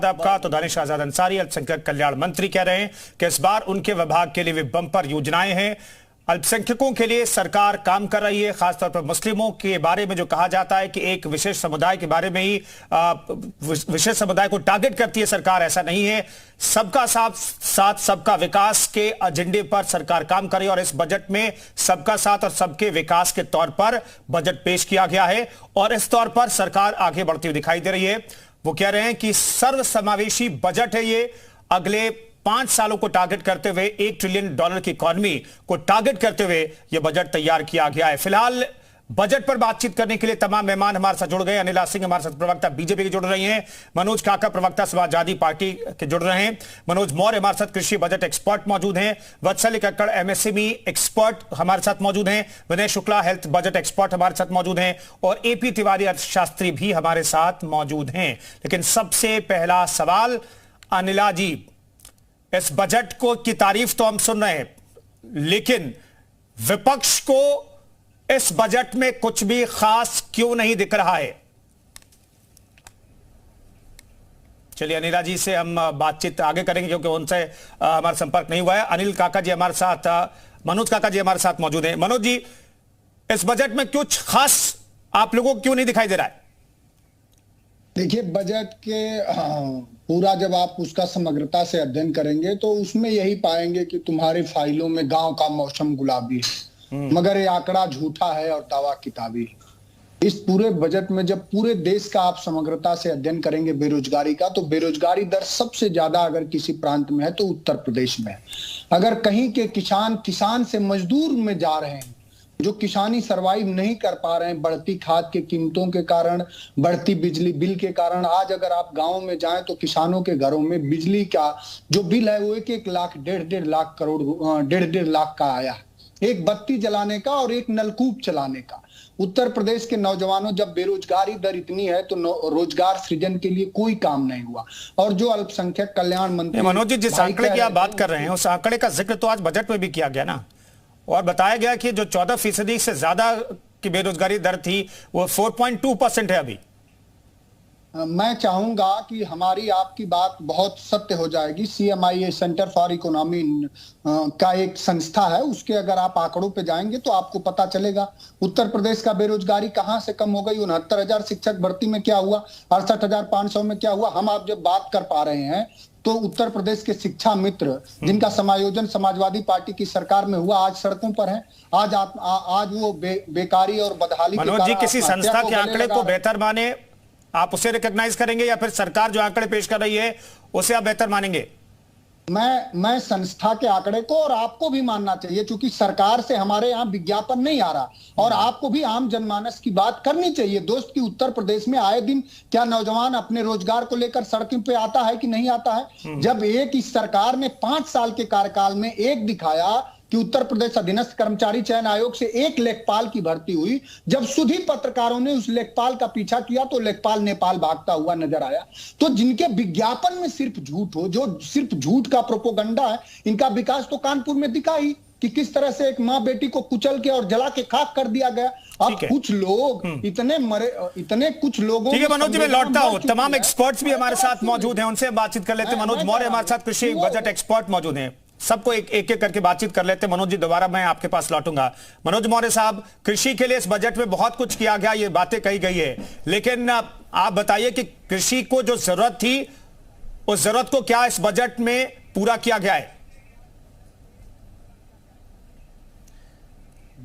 आपका तो दानिश आजाद अंसारी अल्पसंख्यक कल्याण मंत्री कह रहे हैं कि इस बार उनके विभाग के लिए भी बम्पर योजनाएं हैं। अल्पसंख्यकों के लिए सरकार काम कर रही है, खासतौर पर मुस्लिमों के बारे में जो कहा जाता है कि एक विशेष समुदाय के बारे में ही विशेष समुदाय को टारगेट करती है सरकार, ऐसा नहीं है। सबका साथ सबका विकास के एजेंडे पर सरकार काम कर रही है और इस बजट में सबका साथ और सबके विकास के तौर पर बजट पेश किया गया है और इस तौर पर सरकार आगे बढ़ती हुई दिखाई दे रही है। वो कह रहे हैं कि सर्वसमावेशी बजट है ये, अगले 5 सालों को टारगेट करते हुए $1 ट्रिलियन की इकोनॉमी को टारगेट करते हुए यह बजट तैयार किया गया है। फिलहाल बजट पर बातचीत करने के लिए तमाम मेहमान हमारे साथ जुड़ गए। अनिला सिंह हमारे साथ प्रवक्ता बीजेपी के जुड़ रही हैं, मनोज काका प्रवक्ता समाजवादी पार्टी के जुड़ रहे हैं, मनोज मौर्य हमारे साथ कृषि बजट एक्सपर्ट मौजूद हैं, वत्सल कक्कड़ एमएसएमई एक्सपर्ट हमारे साथ मौजूद हैं, विनय शुक्ला हेल्थ बजट एक्सपर्ट हमारे साथ मौजूद हैं और एपी तिवारी अर्थशास्त्री भी हमारे साथ मौजूद हैं। लेकिन सबसे पहला सवाल, अनिला जी, इस बजट को की तारीफ तो हम सुन रहे हैं, लेकिन विपक्ष को इस बजट में कुछ भी खास क्यों नहीं दिख रहा है? चलिए अनिला जी से हम बातचीत आगे करेंगे क्योंकि उनसे हमारा संपर्क नहीं हुआ है। अनिल काका जी हमारे साथ, मनोज काका जी हमारे साथ मौजूद हैं। मनोज जी, इस बजट में कुछ खास आप लोगों को क्यों नहीं दिखाई दे रहा है? देखिए, बजट के पूरा जब आप उसका समग्रता से अध्ययन करेंगे तो उसमें यही पाएंगे कि तुम्हारी फाइलों में गांव का मौसम गुलाबी है, मगर ये आंकड़ा झूठा है और दावा किताबी है। इस पूरे बजट में जब पूरे देश का आप समग्रता से अध्ययन करेंगे बेरोजगारी का, तो बेरोजगारी दर सबसे ज्यादा अगर किसी प्रांत में है तो उत्तर प्रदेश में है। अगर कहीं के किसान से मजदूर में जा रहे हैं, जो किसानी सरवाइव नहीं कर पा रहे हैं बढ़ती खाद के कीमतों के कारण, बढ़ती बिजली बिल के कारण। आज अगर आप गांव में जाएं तो किसानों के घरों में बिजली का जो बिल है वो 1-1 लाख, 1.5 लाख करोड़, 1.5 लाख का आया है, एक बत्ती जलाने का और एक नलकूप चलाने का। उत्तर प्रदेश के नौजवानों, जब बेरोजगारी दर इतनी है तो रोजगार सृजन के लिए कोई काम नहीं हुआ। और जो अल्पसंख्यक कल्याण मंत्री मनोज जी, जिस आंकड़े की आप बात कर रहे हैं उस आंकड़े का जिक्र तो आज बजट में भी किया गया ना, और बताया गया कि जो 14% से ज्यादा की बेरोजगारी दर थी वो 4.2% है अभी। मैं चाहूंगा कि हमारी आपकी बात बहुत सत्य हो जाएगी। CMIA सेंटर फॉर इकोनॉमी का एक संस्था है, उसके अगर आप आंकड़ों पे जाएंगे तो आपको पता चलेगा उत्तर प्रदेश का बेरोजगारी कहां से कम हो गई। 69,000 शिक्षक भर्ती में क्या हुआ, 68,500 में क्या हुआ। हम आप जब बात कर पा रहे हैं तो उत्तर प्रदेश के शिक्षा मित्र जिनका समायोजन समाजवादी पार्टी की सरकार में हुआ, आज सड़कों पर हैं। आज वो बेकारी और बदहाली मनोज जी, किसी संस्था के आंकड़े को बेहतर माने आप उसे रिकॉग्नाइज करेंगे या फिर सरकार जो आंकड़े पेश कर रही है उसे आप बेहतर मानेंगे? मैं संस्था के आंकड़े को और आपको भी मानना चाहिए, क्योंकि सरकार से हमारे यहाँ विज्ञापन नहीं आ रहा और आपको भी आम जनमानस की बात करनी चाहिए दोस्त की उत्तर प्रदेश में आए दिन क्या नौजवान अपने रोजगार को लेकर सड़कों पे आता है कि नहीं आता है। जब एक इस सरकार ने 5 साल के कार्यकाल में एक दिखाया कि उत्तर प्रदेश अधीनस्थ कर्मचारी चयन आयोग से एक लेखपाल की भर्ती हुई, जब सुधी पत्रकारों ने उस लेखपाल का पीछा किया तो लेखपाल नेपाल भागता हुआ नजर आया। तो जिनके विज्ञापन में सिर्फ झूठ हो, जो सिर्फ झूठ का प्रोपोगंडा है, इनका विकास तो कानपुर में दिखा ही कि किस तरह से एक माँ बेटी को कुचल के और जला के खाक कर दिया गया। अब कुछ लोग इतने मरे, इतने कुछ लोगों। ठीक है मनोज जी, मैं लौटता हूं। तमाम एक्सपर्ट्स भी हमारे साथ मौजूद हैं, उनसे बातचीत कर लेते हैं। मनोज मौर्य हमारे साथ कृषि बजट एक्सपर्ट मौजूद हैं, सबको एक एक करके बातचीत कर लेते हैं। मनोज जी, दोबारा मैं आपके पास लौटूंगा। मनोज मौर्य साहब, कृषि के लिए इस बजट में बहुत कुछ किया गया, ये बातें कही गई है, लेकिन आप बताइए कि कृषि को जो जरूरत थी उस जरूरत को क्या इस बजट में पूरा किया गया है?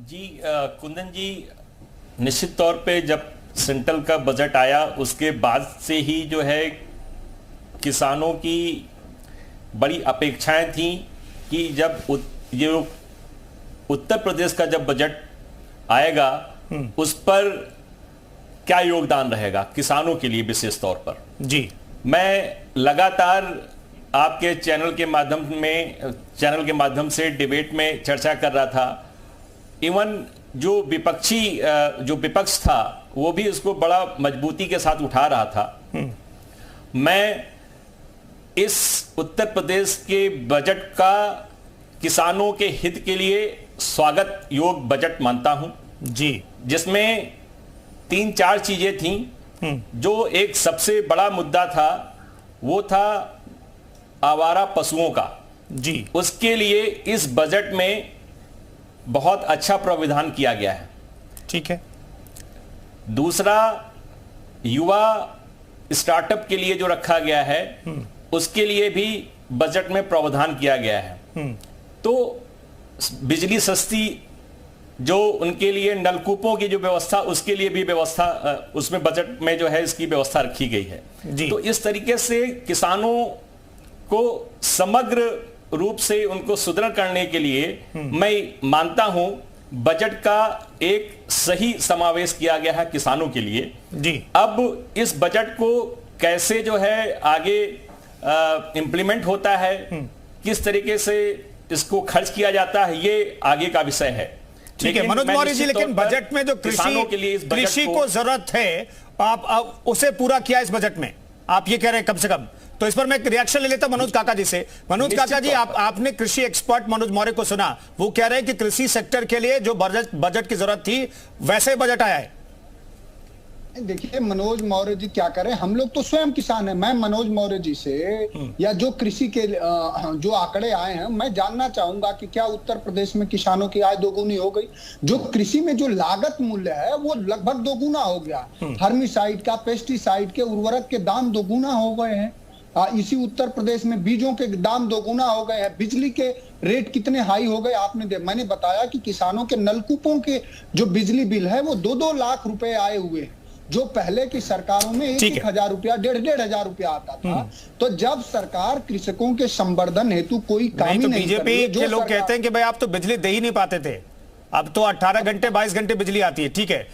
जी कुंदन जी, निश्चित तौर पे जब सेंट्रल का बजट आया उसके बाद से ही जो है किसानों की बड़ी अपेक्षाएं थी कि जब ये उत्तर प्रदेश का जब बजट आएगा उस पर क्या योगदान रहेगा किसानों के लिए विशेष तौर पर। जी, मैं लगातार आपके चैनल के माध्यम से डिबेट में चर्चा कर रहा था। इवन जो विपक्ष था वो भी इसको बड़ा मजबूती के साथ उठा रहा था। मैं इस उत्तर प्रदेश के बजट का किसानों के हित के लिए स्वागत योग बजट मानता हूं जी, जिसमें 3-4 चीजें थीं। जो एक सबसे बड़ा मुद्दा था वो था आवारा पशुओं का। जी, उसके लिए इस बजट में बहुत अच्छा प्रावधान किया गया है। ठीक है। दूसरा, युवा स्टार्टअप के लिए जो रखा गया है उसके लिए भी बजट में प्रावधान किया गया है। तो बिजली सस्ती, जो उनके लिए नलकूपों की जो व्यवस्था, उसके लिए भी व्यवस्था उसमें बजट में जो है इसकी व्यवस्था रखी गई है। तो इस तरीके से किसानों को समग्र रूप से उनको सुदृढ़ करने के लिए मैं मानता हूं बजट का एक सही समावेश किया गया है किसानों के लिए। जी, अब इस बजट को कैसे जो है आगे इंप्लीमेंट होता है, किस तरीके से इसको खर्च किया जाता है, ये आगे का विषय है। ठीक है मनोज मौर्य जी, लेकिन बजट में जो कृषि को जरूरत है, आप उसे पूरा किया इस बजट में, आप ये कह रहे हैं कम से कम। तो इस पर मैं एक रिएक्शन ले लेता मनोज काका जी से। मनोज काका जी, आपने कृषि एक्सपर्ट मनोज मौर्य को सुना, वो कह रहे हैं कि कृषि सेक्टर के लिए जो बजट की जरूरत थी वैसे बजट आया है। देखिए मनोज मौर्य जी क्या करें, हम लोग तो स्वयं किसान हैं। मैं मनोज मौर्य जी से या जो कृषि के जो आंकड़े आए हैं, मैं जानना चाहूंगा कि क्या उत्तर प्रदेश में किसानों की आय दोगुनी हो गई? जो कृषि में जो लागत मूल्य है वो लगभग दोगुना हो गया। हर्मिसाइड का, पेस्टिसाइड के, उर्वरक के दाम दोगुना हो गए हैं। इसी उत्तर प्रदेश में बीजों के दाम दोगुना हो गए हैं। बिजली के रेट कितने हाई हो गए मैंने बताया कि किसानों के नलकूपों के जो बिजली बिल है वो 2-2 लाख रुपए आए हुए हैं, जो पहले की सरकारों में 1,000 रुपया, 1,500 रुपया आता था। तो जब सरकार कृषकों के संवर्धन हेतु कोई काम ही नहीं, बीजेपी के लोग कहते हैं कि भाई आप तो बिजली दे ही नहीं पाते थे, अब तो 18 घंटे 22 घंटे बिजली आती है। ठीक है,